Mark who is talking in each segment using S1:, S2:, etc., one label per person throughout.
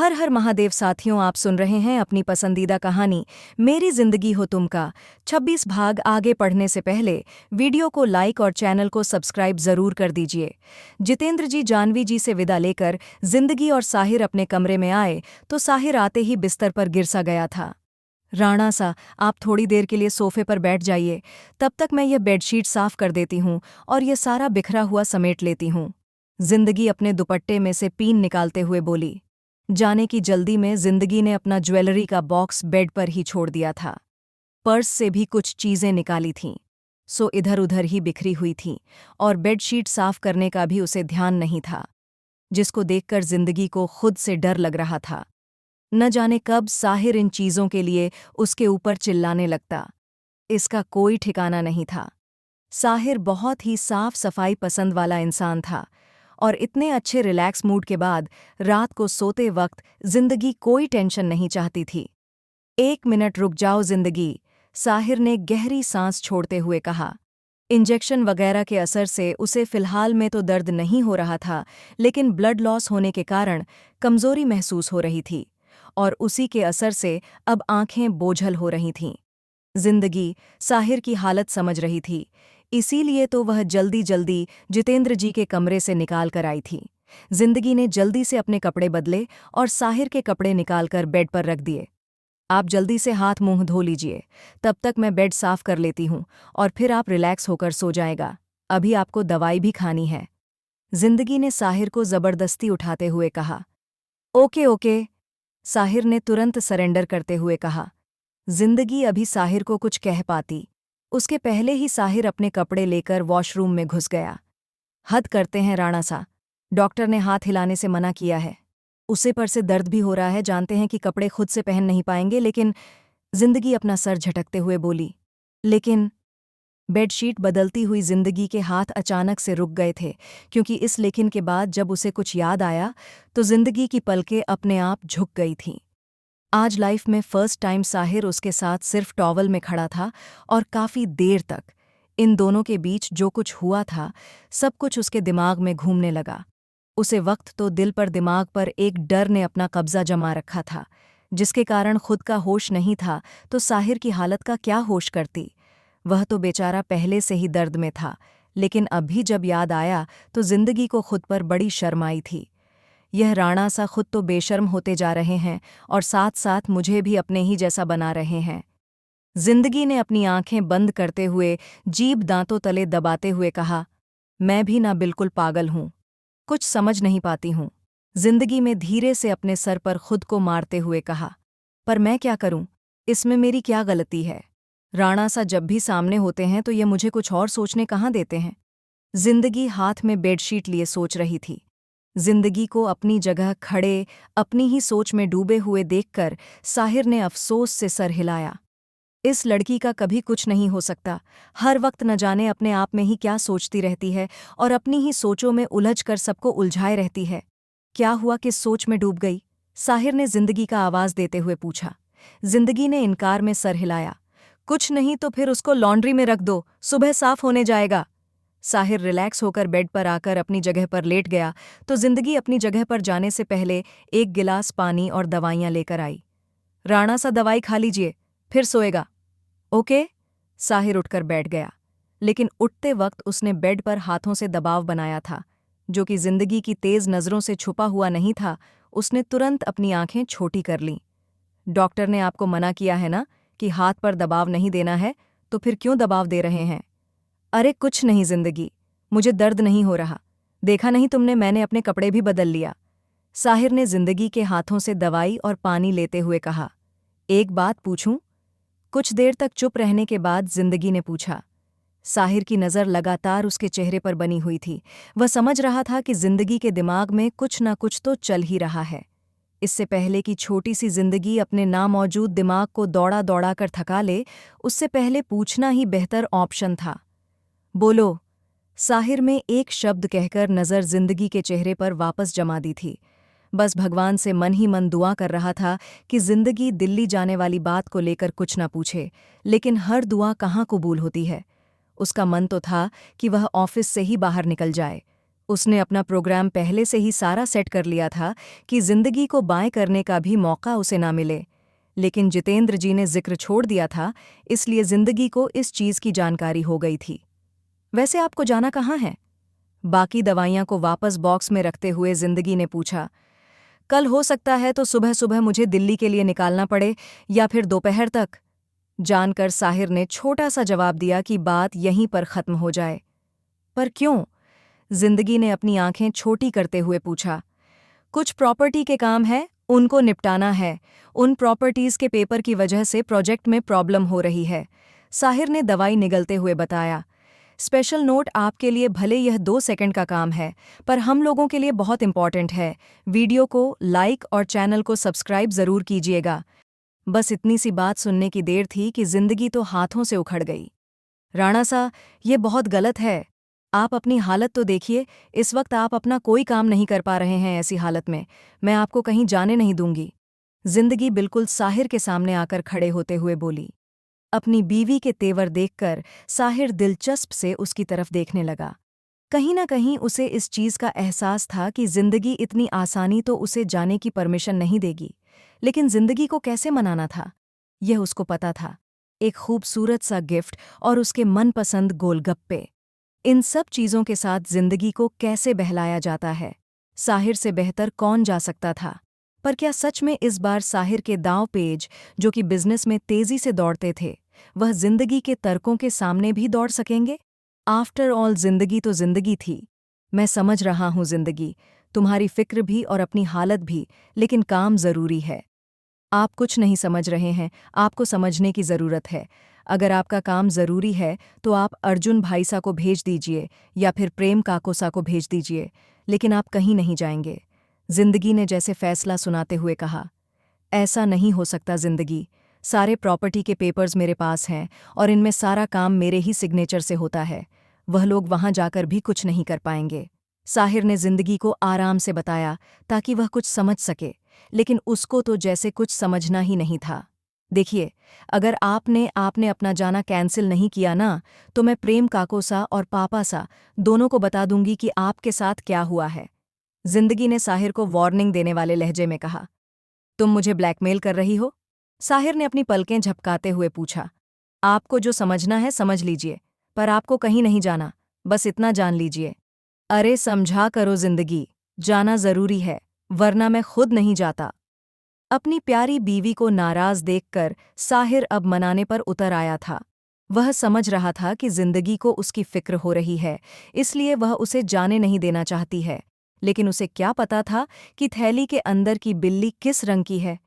S1: हर हर महादेव साथियों, आप सुन रहे हैं अपनी पसंदीदा कहानी मेरी जिंदगी हो तुम का 26 भाग। आगे पढ़ने से पहले वीडियो को लाइक और चैनल को सब्सक्राइब जरूर कर दीजिए। जितेंद्र जी जानवी जी से विदा लेकर जिंदगी और साहिर अपने कमरे में आए तो साहिर आते ही बिस्तर पर गिर सा गया था। राणा सा, आप थोड़ी देर के लिए सोफे पर बैठ जाइए, तब तक मैं यह बेडशीट साफ कर देती हूँ और ये सारा बिखरा हुआ समेट लेती हूँ। जिंदगी अपने दुपट्टे में से पीन निकालते हुए बोली। जाने की जल्दी में जिंदगी ने अपना ज्वेलरी का बॉक्स बेड पर ही छोड़ दिया था। पर्स से भी कुछ चीजें निकाली थीं, सो इधर उधर ही बिखरी हुई थीं और बेडशीट साफ करने का भी उसे ध्यान नहीं था, जिसको देखकर जिंदगी को खुद से डर लग रहा था। न जाने कब साहिर इन चीजों के लिए उसके ऊपर चिल्लाने लगता। इसका कोई ठिकाना नहीं था। साहिर बहुत ही साफ सफाई पसंद वाला इंसान था और इतने अच्छे रिलैक्स मूड के बाद रात को सोते वक्त जिंदगी कोई टेंशन नहीं चाहती थी। 1 मिनट रुक जाओ जिंदगी, साहिर ने गहरी सांस छोड़ते हुए कहा। इंजेक्शन वगैरह के असर से उसे फिलहाल में तो दर्द नहीं हो रहा था, लेकिन ब्लड लॉस होने के कारण कमजोरी महसूस हो रही थी और उसी के असर से अब आंखें बोझल हो रही थीं। जिंदगी साहिर की हालत समझ रही थी, इसीलिए तो वह जल्दी जल्दी जितेंद्र जी के कमरे से निकाल कर आई थी। जिंदगी ने जल्दी से अपने कपड़े बदले और साहिर के कपड़े निकालकर बेड पर रख दिए। आप जल्दी से हाथ मुंह धो लीजिए, तब तक मैं बेड साफ कर लेती हूँ और फिर आप रिलैक्स होकर सो जाएगा। अभी आपको दवाई भी खानी है, जिंदगी ने साहिर को जबरदस्ती उठाते हुए कहा। ओके ओके, साहिर ने तुरंत सरेंडर करते हुए कहा। जिंदगी अभी साहिर को कुछ कह पाती, उसके पहले ही साहिर अपने कपड़े लेकर वॉशरूम में घुस गया। हद करते हैं राणा सा, डॉक्टर ने हाथ हिलाने से मना किया है। उसे पर से दर्द भी हो रहा है, जानते हैं कि कपड़े खुद से पहन नहीं पाएंगे, लेकिन जिंदगी अपना सर झटकते हुए बोली। लेकिन बेडशीट बदलती हुई जिंदगी के हाथ अचानक से रुक गए थे, क्योंकि इस लेकिन के बाद जब उसे कुछ याद आया तो जिंदगी की पलकें अपने आप झुक गई थीं। आज लाइफ में फर्स्ट टाइम साहिर उसके साथ सिर्फ टॉवल में खड़ा था और काफी देर तक इन दोनों के बीच जो कुछ हुआ था सब कुछ उसके दिमाग में घूमने लगा। उसे वक्त तो दिल पर दिमाग पर एक डर ने अपना कब्जा जमा रखा था, जिसके कारण खुद का होश नहीं था तो साहिर की हालत का क्या होश करती। वह तो बेचारा पहले से ही दर्द में था, लेकिन अभी जब याद आया तो जिंदगी को खुद पर बड़ी शर्म आई थी। यह राणा सा खुद तो बेशर्म होते जा रहे हैं और साथ साथ मुझे भी अपने ही जैसा बना रहे हैं। जिंदगी ने अपनी आंखें बंद करते हुए जीभ दांतों तले दबाते हुए कहा। मैं भी ना बिल्कुल पागल हूं, कुछ समझ नहीं पाती हूं, जिंदगी में धीरे से अपने सर पर खुद को मारते हुए कहा। पर मैं क्या करूं, इसमें मेरी क्या गलती है। राणा सा जब भी सामने होते हैं तो ये मुझे कुछ और सोचने कहाँ देते हैं। जिंदगी हाथ में बेडशीट लिए सोच रही थी। जिंदगी को अपनी जगह खड़े अपनी ही सोच में डूबे हुए देखकर साहिर ने अफसोस से सर हिलाया। इस लड़की का कभी कुछ नहीं हो सकता, हर वक्त न जाने अपने आप में ही क्या सोचती रहती है और अपनी ही सोचों में उलझ कर सबको उलझाए रहती है। क्या हुआ, किस सोच में डूब गई, साहिर ने जिंदगी का आवाज देते हुए पूछा। जिंदगी ने इनकार में सर हिलाया। कुछ नहीं तो फिर उसको लॉन्ड्री में रख दो, सुबह साफ होने जाएगा। साहिर रिलैक्स होकर बेड पर आकर अपनी जगह पर लेट गया तो जिंदगी अपनी जगह पर जाने से पहले एक गिलास पानी और दवाइयां लेकर आई। राणा सा, दवाई खा लीजिए, फिर सोएगा। ओके, साहिर उठकर बैठ गया, लेकिन उठते वक्त उसने बेड पर हाथों से दबाव बनाया था, जो कि जिंदगी की तेज नजरों से छुपा हुआ नहीं था। उसने तुरंत अपनी आंखें छोटी कर लीं। डॉक्टर ने आपको मना किया है ना कि हाथ पर दबाव नहीं देना है, तो फिर क्यों दबाव दे रहे हैं। अरे कुछ नहीं जिंदगी, मुझे दर्द नहीं हो रहा, देखा नहीं तुमने, मैंने अपने कपड़े भी बदल लिया। साहिर ने जिंदगी के हाथों से दवाई और पानी लेते हुए कहा। एक बात पूछूं। कुछ देर तक चुप रहने के बाद जिंदगी ने पूछा। साहिर की नज़र लगातार उसके चेहरे पर बनी हुई थी। वह समझ रहा था कि जिंदगी के दिमाग में कुछ न कुछ तो चल ही रहा है। इससे पहले कि छोटी सी जिंदगी अपने नामौजूद दिमाग को दौड़ा दौड़ा कर थका ले, उससे पहले पूछना ही बेहतर ऑप्शन था। बोलो, साहिर में एक शब्द कहकर नज़र जिंदगी के चेहरे पर वापस जमा दी थी। बस भगवान से मन ही मन दुआ कर रहा था कि जिंदगी दिल्ली जाने वाली बात को लेकर कुछ ना पूछे, लेकिन हर दुआ कहाँ कबूल होती है। उसका मन तो था कि वह ऑफिस से ही बाहर निकल जाए, उसने अपना प्रोग्राम पहले से ही सारा सेट कर लिया था कि जिंदगी को बाएं करने का भी मौका उसे ना मिले। लेकिन जितेंद्र जी ने जिक्र छोड़ दिया था, इसलिए जिंदगी को इस चीज की जानकारी हो गई थी। वैसे आपको जाना कहाँ है? बाकी दवाइयां को वापस बॉक्स में रखते हुए जिंदगी ने पूछा। कल हो सकता है तो सुबह सुबह मुझे दिल्ली के लिए निकालना पड़े, या फिर दोपहर तक। जानकर साहिर ने छोटा सा जवाब दिया कि बात यहीं पर खत्म हो जाए। पर क्यों? जिंदगी ने अपनी आंखें छोटी करते हुए पूछा। कुछ प्रॉपर्टी के काम है, उनको निपटाना है। उन प्रॉपर्टीज के पेपर की वजह से प्रोजेक्ट में प्रॉब्लम हो रही है, साहिर ने दवाई निगलते हुए बताया। स्पेशल नोट आपके लिए भले यह 2 सेकंड का काम है, पर हम लोगों के लिए बहुत इंपॉर्टेंट है। वीडियो को लाइक और चैनल को सब्सक्राइब जरूर कीजिएगा। बस इतनी सी बात सुनने की देर थी कि जिंदगी तो हाथों से उखड़ गई। राणा सा, ये बहुत गलत है। आप अपनी हालत तो देखिए, इस वक्त आप अपना कोई काम नहीं कर पा रहे हैं। ऐसी हालत में मैं आपको कहीं जाने नहीं दूंगी। जिंदगी बिल्कुल साहिर के सामने आकर खड़े होते हुए बोली। अपनी बीवी के तेवर देखकर साहिर दिलचस्प से उसकी तरफ देखने लगा। कहीं ना कहीं उसे इस चीज का एहसास था कि जिंदगी इतनी आसानी तो उसे जाने की परमिशन नहीं देगी। लेकिन जिंदगी को कैसे मनाना था, यह उसको पता था। एक खूबसूरत सा गिफ्ट और उसके मनपसंद गोलगप्पे, इन सब चीजों के साथ जिंदगी को कैसे बहलाया जाता है, साहिर से बेहतर कौन जा सकता था। पर क्या सच में इस बार साहिर के दांव पेज, जो कि बिजनेस में तेजी से दौड़ते थे, वह जिंदगी के तर्कों के सामने भी दौड़ सकेंगे? आफ्टर ऑल जिंदगी तो जिंदगी थी। मैं समझ रहा हूं जिंदगी, तुम्हारी फिक्र भी और अपनी हालत भी, लेकिन काम जरूरी है। आप कुछ नहीं समझ रहे हैं, आपको समझने की जरूरत है। अगर आपका काम जरूरी है तो आप अर्जुन भाईसा को भेज दीजिए या फिर प्रेम काकोसा को भेज दीजिए, लेकिन आप कहीं नहीं जाएंगे। जिंदगी ने जैसे फैसला सुनाते हुए कहा। ऐसा नहीं हो सकता जिंदगी, सारे प्रॉपर्टी के पेपर्स मेरे पास हैं और इनमें सारा काम मेरे ही सिग्नेचर से होता है। वह लोग वहां जाकर भी कुछ नहीं कर पाएंगे, साहिर ने जिंदगी को आराम से बताया ताकि वह कुछ समझ सके। लेकिन उसको तो जैसे कुछ समझना ही नहीं था। देखिए, अगर आपने अपना जाना कैंसिल नहीं किया ना, तो मैं प्रेम काकोसा और पापा सा दोनों को बता दूंगी कि आपके साथ क्या हुआ है। जिंदगी ने साहिर को वार्निंग देने वाले लहजे में कहा। तुम मुझे ब्लैकमेल कर रही हो? साहिर ने अपनी पलकें झपकाते हुए पूछा। आपको जो समझना है समझ लीजिए, पर आपको कहीं नहीं जाना, बस इतना जान लीजिए। अरे समझा करो जिंदगी, जाना जरूरी है, वरना मैं खुद नहीं जाता। अपनी प्यारी बीवी को नाराज देखकर साहिर अब मनाने पर उतर आया था। वह समझ रहा था कि जिंदगी को उसकी फिक्र हो रही है, इसलिए वह उसे जाने नहीं देना चाहती है। लेकिन उसे क्या पता था कि थैली के अंदर की बिल्ली किस रंग की है।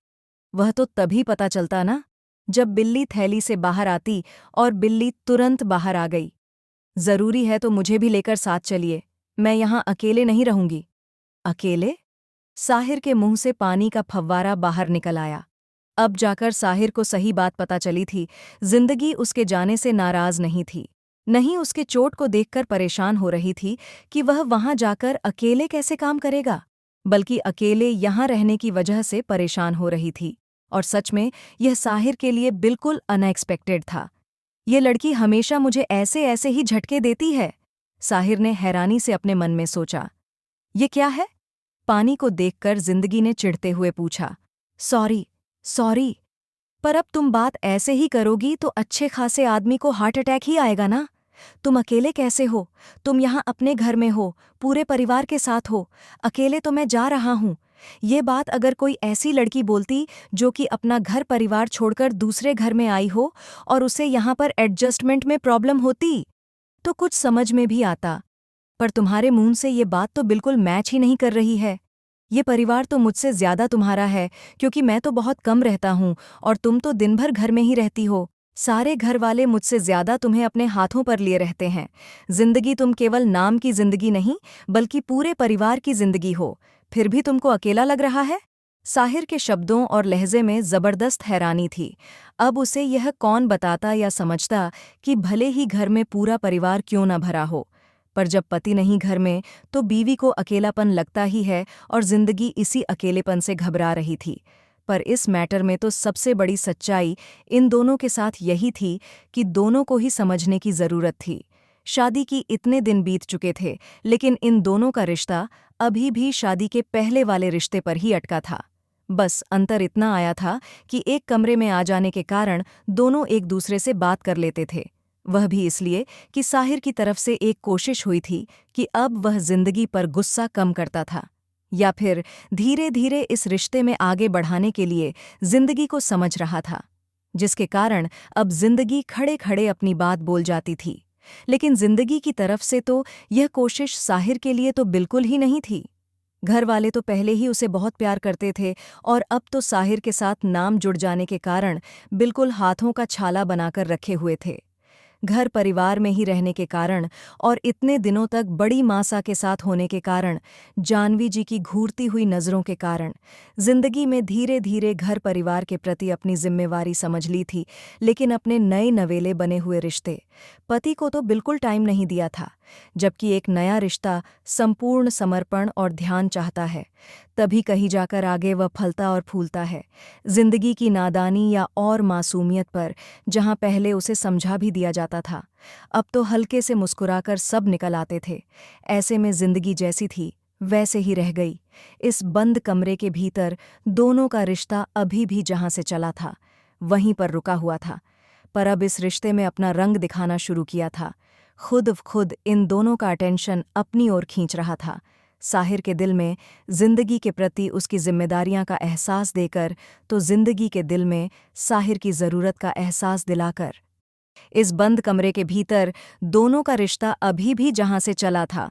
S1: वह तो तभी पता चलता ना, जब बिल्ली थैली से बाहर आती, और बिल्ली तुरंत बाहर आ गई। जरूरी है तो मुझे भी लेकर साथ चलिए, मैं यहां अकेले नहीं रहूंगी। अकेले? साहिर के मुंह से पानी का फव्वारा बाहर निकल आया। अब जाकर साहिर को सही बात पता चली थी। जिंदगी उसके जाने से नाराज नहीं थी, नहीं उसके चोट को देखकर परेशान हो रही थी कि वह वहां जाकर अकेले कैसे काम करेगा, बल्कि अकेले यहां रहने की वजह से परेशान हो रही थी। और सच में यह साहिर के लिए बिल्कुल अनएक्सपेक्टेड था। ये लड़की हमेशा मुझे ऐसे ऐसे ही झटके देती है, साहिर ने हैरानी से अपने मन में सोचा। ये क्या है? पानी को देखकर जिंदगी ने चिढ़ते हुए पूछा। सॉरी, सॉरी, पर अब तुम बात ऐसे ही करोगी तो अच्छे खासे आदमी को हार्ट अटैक ही आएगा ना। तुम अकेले कैसे हो? तुम यहाँ अपने घर में हो, पूरे परिवार के साथ हो। अकेले तो मैं जा रहा हूँ। ये बात अगर कोई ऐसी लड़की बोलती जो कि अपना घर परिवार छोड़कर दूसरे घर में आई हो और उसे यहाँ पर एडजस्टमेंट में प्रॉब्लम होती, तो कुछ समझ में भी आता। पर तुम्हारे मुंह से ये बात तो बिल्कुल मैच ही नहीं कर रही है। ये परिवार तो मुझसे ज्यादा तुम्हारा है, क्योंकि मैं तो बहुत कम रहता हूँ और तुम तो दिन भर घर में ही रहती हो। सारे घर वाले मुझसे ज्यादा तुम्हें अपने हाथों पर लिए रहते हैं। जिंदगी तुम केवल नाम की जिंदगी नहीं, बल्कि पूरे परिवार की जिंदगी हो, फिर भी तुमको अकेला लग रहा है? साहिर के शब्दों और लहजे में जबरदस्त हैरानी थी। अब उसे यह कौन बताता या समझता कि भले ही घर में पूरा परिवार क्यों न भरा हो, पर जब पति नहीं घर में तो बीवी को अकेलापन लगता ही है, और जिंदगी इसी अकेलेपन से घबरा रही थी। पर इस मैटर में तो सबसे बड़ी सच्चाई इन दोनों के साथ यही थी कि दोनों को ही समझने की जरूरत थी, शादी की इतने दिन बीत चुके थे, लेकिन इन दोनों का रिश्ता अभी भी शादी के पहले वाले रिश्ते पर ही अटका था। बस अंतर इतना आया था कि एक कमरे में आ जाने के कारण दोनों एक दूसरे से बात कर लेते थे। वह भी इसलिए कि साहिर की तरफ से एक कोशिश हुई थी कि अब वह जिंदगी पर गुस्सा कम करता था, या फिर धीरे धीरे इस रिश्ते में आगे बढ़ाने के लिए जिंदगी को समझ रहा था, जिसके कारण अब जिंदगी खड़े खड़े अपनी बात बोल जाती थी। लेकिन जिंदगी की तरफ से तो यह कोशिश साहिर के लिए तो बिल्कुल ही नहीं थी। घर वाले तो पहले ही उसे बहुत प्यार करते थे, और अब तो साहिर के साथ नाम जुड़ जाने के कारण बिल्कुल हाथों का छाला बनाकर रखे हुए थे। घर परिवार में ही रहने के कारण और इतने दिनों तक बड़ी मासा के साथ होने के कारण, जानवी जी की घूरती हुई नज़रों के कारण जिंदगी में धीरे धीरे घर परिवार के प्रति अपनी जिम्मेवारी समझ ली थी। लेकिन अपने नए नवेले बने हुए रिश्ते, पति को तो बिल्कुल टाइम नहीं दिया था, जबकि एक नया रिश्ता संपूर्ण समर्पण और ध्यान चाहता है। तभी कहीं जाकर आगे वह फलता और फूलता है। जिंदगी की नादानी या और मासूमियत पर जहां पहले उसे समझा भी दिया जाता था, अब तो हल्के से मुस्कुराकर सब निकल आते थे। ऐसे में जिंदगी जैसी थी वैसे ही रह गई। इस बंद कमरे के भीतर दोनों का रिश्ता अभी भी जहां से चला था वहीं पर रुका हुआ था, पर अब इस रिश्ते में अपना रंग दिखाना शुरू किया था। खुद इन दोनों का अटेंशन अपनी ओर खींच रहा था। साहिर के दिल में जिंदगी के प्रति उसकी जिम्मेदारियां का एहसास देकर, तो जिंदगी के दिल में साहिर की ज़रूरत का एहसास दिलाकर। इस बंद कमरे के भीतर दोनों का रिश्ता अभी भी जहां से चला था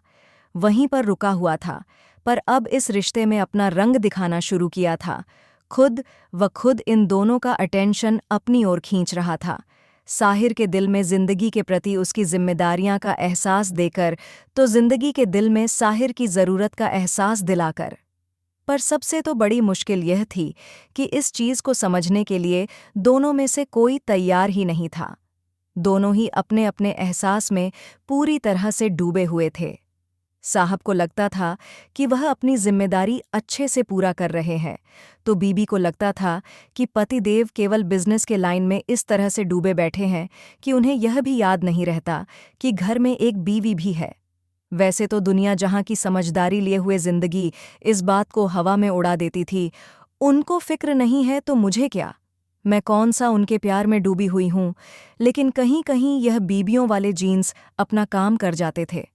S1: वहीं पर रुका हुआ था, पर अब इस रिश्ते में अपना रंग दिखाना शुरू किया था। खुद इन दोनों का अटेंशन अपनी ओर खींच रहा था। साहिर के दिल में जिंदगी के प्रति उसकी जिम्मेदारियां का एहसास देकर, तो जिंदगी के दिल में साहिर की ज़रूरत का एहसास दिलाकर। पर सबसे तो बड़ी मुश्किल यह थी कि इस चीज़ को समझने के लिए दोनों में से कोई तैयार ही नहीं था। दोनों ही अपने अपने एहसास में पूरी तरह से डूबे हुए थे। साहब को लगता था कि वह अपनी जिम्मेदारी अच्छे से पूरा कर रहे हैं, तो बीबी को लगता था कि पतिदेव केवल बिजनेस के लाइन में इस तरह से डूबे बैठे हैं कि उन्हें यह भी याद नहीं रहता कि घर में एक बीवी भी है। वैसे तो दुनिया जहां की समझदारी लिए हुए जिंदगी इस बात को हवा में उड़ा देती थी, उनको फिक्र नहीं है तो मुझे क्या, मैं कौन सा उनके प्यार में डूबी हुई हूं। लेकिन कहीं कहीं यह बीबियों वाले जीन्स अपना काम कर जाते थे।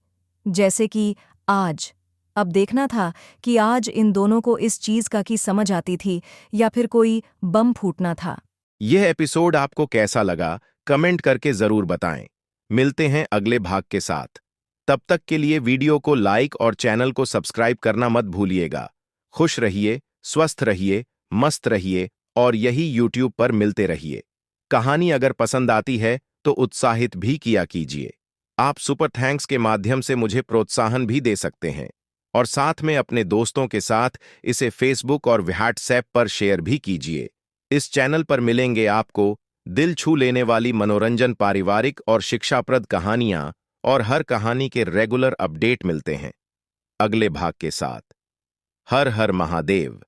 S1: जैसे कि आज, अब देखना था कि आज इन दोनों को इस चीज का की समझ आती थी या फिर कोई बम फूटना था।
S2: यह एपिसोड आपको कैसा लगा कमेंट करके जरूर बताएं। मिलते हैं अगले भाग के साथ। तब तक के लिए वीडियो को लाइक और चैनल को सब्सक्राइब करना मत भूलिएगा। खुश रहिए, स्वस्थ रहिए, मस्त रहिए और यही YouTube पर मिलते रहिए। कहानी अगर पसंद आती है तो उत्साहित भी किया कीजिए। आप सुपर थैंक्स के माध्यम से मुझे प्रोत्साहन भी दे सकते हैं, और साथ में अपने दोस्तों के साथ इसे फेसबुक और व्हाट्सएप पर शेयर भी कीजिए। इस चैनल पर मिलेंगे आपको दिल छू लेने वाली मनोरंजन, पारिवारिक और शिक्षाप्रद कहानियां, और हर कहानी के रेगुलर अपडेट मिलते हैं अगले भाग के साथ। हर हर महादेव।